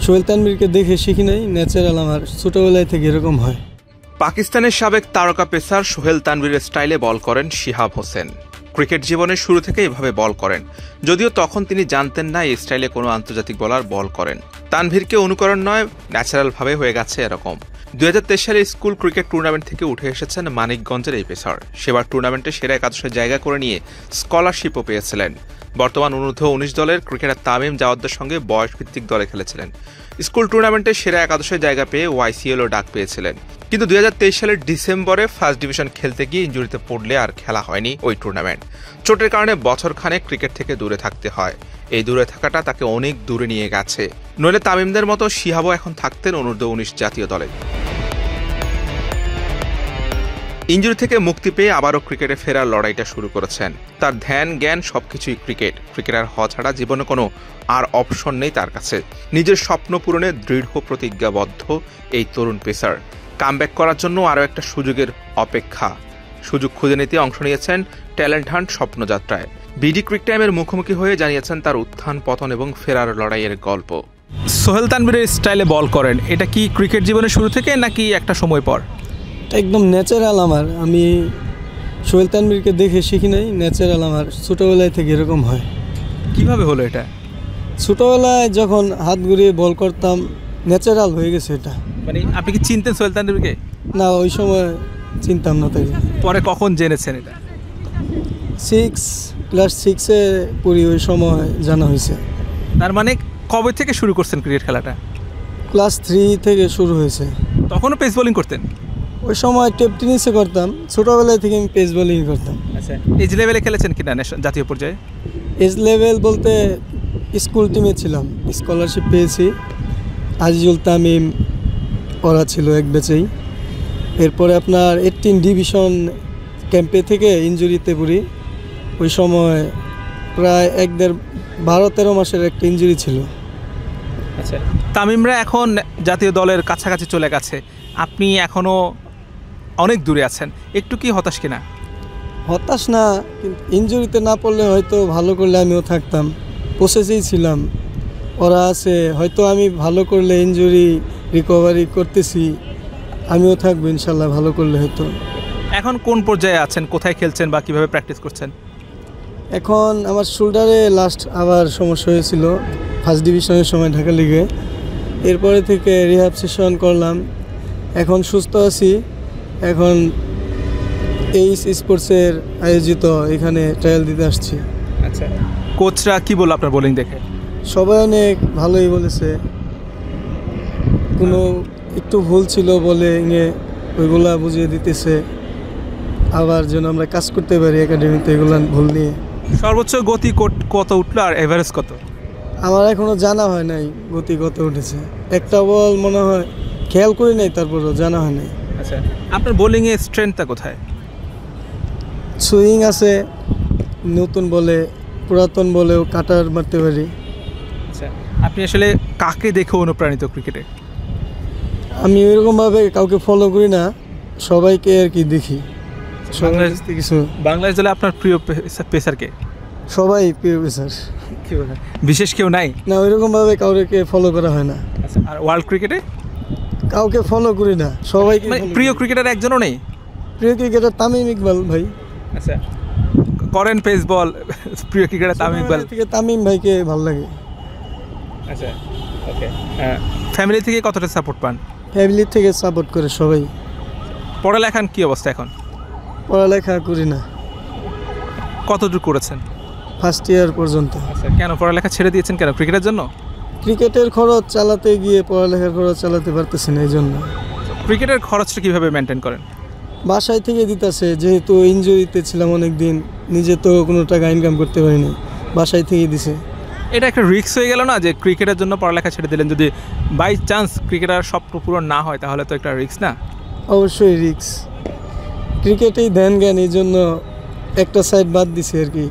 সোহেল তানভীরকে দেখে শিখি নাই, ন্যাচারাল আমার ছোটবেলায় থেকে এরকম হয়। পাকিস্তানের সাবেক তারকা পেসার সোহেল তানভীরের স্টাইলে বল করেন শিহাব হোসেন। ক্রিকেট জীবনের শুরু থেকে এভাবে বল করেন, যদিও তখন তিনি জানতেন না এই স্টাইলে কোনো আন্তর্জাতিক বোলার বল করেন। তানভীরকে অনুকরণ নয়, ন্যাচারালভাবে হয়ে গেছে এরকম। 2023 সালে স্কুল ক্রিকেট টুর্নামেন্ট থেকে উঠে এসেছেন মানিকগঞ্জের এই পেসার। সেবার টুর্নামেন্টে সেরা একাদশে জায়গা করে নিয়ে স্কলারশিপও পেয়েছিলেন। বর্তমান অনূর্ধ্ব-19 দলের ক্রিকেটার তামিম জাওয়াদের সঙ্গে বয়সভিত্তিক দলে খেলেছিলেন। স্কুল টুর্নামেন্টে সেরা একাদশে জায়গা পেয়ে ওয়াইসিএলও ডাক পেয়েছিলেন। কিন্তু 2023 সালের ডিসেম্বরে ফার্স্ট ডিভিশন খেলতে গিয়ে ইনজুরিতে পড়লে আর খেলা হয়নি ওই টুর্নামেন্ট। চোটের কারণে বছরখানেক ক্রিকেট থেকে দূরে থাকতে হয়। এই দূরে থাকাটা তাকে অনেক দূরে নিয়ে গেছে। নইলে তামিমদের মতো শিহাবও এখন থাকতেন অনূর্ধ্ব-19 জাতীয় দলে। ইনজুরি থেকে মুক্তি পেয়ে আবারও ক্রিকেটে ফেরার লড়াইটা শুরু করেছেন। তার ধ্যান জ্ঞান সবকিছুই ক্রিকেটার হওয়া ছাড়া জীবনে কোনো আর অপশন নেই তার কাছে। নিজের স্বপ্ন পূরণে দৃঢ় প্রতিজ্ঞাবদ্ধ এই তরুণ পেসার। কামব্যাক করার জন্য আরও একটা সুযোগের অপেক্ষা। সুযোগ খুঁজে নিতে অংশ নিয়েছেন ট্যালেন্ট হান্ট স্বপ্নযাত্রায়। বিডি ক্রিক টাইমের মুখোমুখি হয়ে জানিয়েছেন তার উত্থান পতন এবং ফেরার লড়াইয়ের গল্প। সোহেল তানভীরের স্টাইলে বল করেন, এটা কি ক্রিকেট জীবনের শুরু থেকে নাকি একটা সময় পর? একদম ন্যাচারাল আমার। আমি সোহেল তানভীরকে দেখে শিখি নাই, ন্যাচারাল আমার ছোটবেলায় থেকে এরকম হয়। কিভাবে হলো এটা? ছোটবেলায় যখন হাত ঘুরিয়ে বল করতাম, ন্যাচারাল হয়ে গেছে এটা। মানে আপনি কি চিনতেন সোহেল তানভীরকে? না, ওই সময় চিনতাম না তাকে। পরে কখন জেনেছেন এটা? ক্লাস 6-এ পড়ি, ওই সময় জানা হয়েছে। তার মানে কবে থেকে শুরু করছেন ক্রিকেট খেলাটা? ক্লাস 3 থেকে শুরু হয়েছে। তখনও পেস বোলিং করতেন? ওই সময় টেপ টেনিসে করতাম, ছোটোবেলায় থেকে আমি পেস বোলিং করতাম। আচ্ছা, এজ লেভেলে খেলেছেন কিনা জাতীয় পর্যায়ে? এজ লেভেল বলতে স্কুল টিমে ছিলাম, স্কলারশিপ পেয়েছি। আজিজুল তামিম ওরা ছিল এক ব্যাচেই। এরপরে আপনার 18 ডিভিশন ক্যাম্পে থেকে ইনজুরিতে পড়ি। ওই সময় প্রায় 12-13 মাসের একটা ইনজুরি ছিল। আচ্ছা, তামিমরা এখন জাতীয় দলের কাছাকাছি চলে গেছে, আপনি এখনও অনেক দূরে আছেন, একটু কি হতাশ কিনা? হতাশ না, কিন্তু ইনজুরিতে না পড়লে হয়তো ভালো করলে আমিও থাকতাম, প্রসেসেই ছিলাম। ওরা আছে, হয়তো আমি ভালো করলে ইনজুরি রিকভারি করতেছি, আমিও থাকবো ইনশাল্লাহ ভালো করলে হয়তো। এখন কোন পর্যায়ে আছেন, কোথায় খেলছেন বা কীভাবে প্র্যাকটিস করছেন? এখন আমার শোল্ডারে লাস্ট আবার সমস্যা হয়েছিল ফার্স্ট ডিভিশনের সময় ঢাকা লিগে। এরপরে থেকে রিহ্যাব সেশন করলাম, এখন সুস্থ আছি। এখন এই স্পোর্টসের আয়োজিত এখানে ট্রায়াল দিতে আসছি। আচ্ছা, কোচরা কি বলল আপনার বোলিং দেখে? সবাই অনেক ভালোই বলেছে। কোনো একটু ভুল ছিল বলে ওইগুলা বুঝিয়ে দিতেছে, আবার যেন আমরা কাজ করতে পারি একাডেমিতে এগুলো ভুল নিয়ে। সর্বোচ্চ গতি কত উঠলো আর এভারেজ কত? আমার এখনও জানা হয় নাই গতি কত উঠেছে। একটা বল মনে হয় খেয়াল করি নাই, তারপরও জানা হয় নাই। আচ্ছা, আপনার বোলিংয়ে স্ট্রেংথটা কোথায়? সুইং আছে, নতুন বলে পুরাতন বলেও কাটার মারতে পারি। আচ্ছা, আপনি আসলে কাকে দেখে অনুপ্রাণিত ক্রিকেটে? আমি ওইরকমভাবে কাউকে ফলো করি না, সবাইকে আর কি দেখি। বাংলাদেশ দলে আপনার প্রিয় পেসারকে? সবাই প্রিয় পেসার। বিশেষ কেউ নাই? না, ওইরকমভাবে কাউকে ফলো করা হয় না। আচ্ছা, আর ওয়ার্ল্ড ক্রিকেটে কাউকে ফলো করি না, সবাইকে। প্রিয় ক্রিকেটার একজনও নেই? প্রিয় ক্রিকেটার তামিম ইকবাল ভাই। আচ্ছা, করেন পেস বল, প্রিয় ক্রিকেটার তামিম ইকবাল থেকে তামিম ভাইকে ভালো লাগে। আচ্ছা, ওকে। ফ্যামিলি থেকে কতটা সাপোর্ট পান? ফ্যামিলি থেকে সাপোর্ট করে সবাই। পড়ালেখার কি অবস্থা এখন? পড়ালেখা করি না। কতদূর করেছেন? ফার্স্ট ইয়ার পর্যন্ত। আচ্ছা, কেন পড়ালেখা ছেড়ে দিয়েছেন কেন? ক্রিকেটের জন্য? ক্রিকেটের খরচ চালাতে গিয়ে পড়ালেখার খরচ চালাতে পারতেছি না, এই জন্য। ক্রিকেটের খরচটা কীভাবে মেনটেন করেন? বাসায় থেকে দিতেছে, যেহেতু ইনজুরিতে ছিলাম অনেক দিন, নিজে তো কোনো টাকা ইনকাম করতে পারিনি, বাসায় থেকে দিছে। এটা একটা রিস্ক হয়ে গেল না যে ক্রিকেটের জন্য পড়ালেখা ছেড়ে দিলেন? যদি বাই চান্স ক্রিকেটার স্বপ্ন পূরণ না হয় তাহলে তো একটা রিস্ক না? অবশ্যই রিস্ক। ক্রিকেটেই ধ্যান জ্ঞান, এই জন্য একটা সাইড বাদ দিছে আর কি।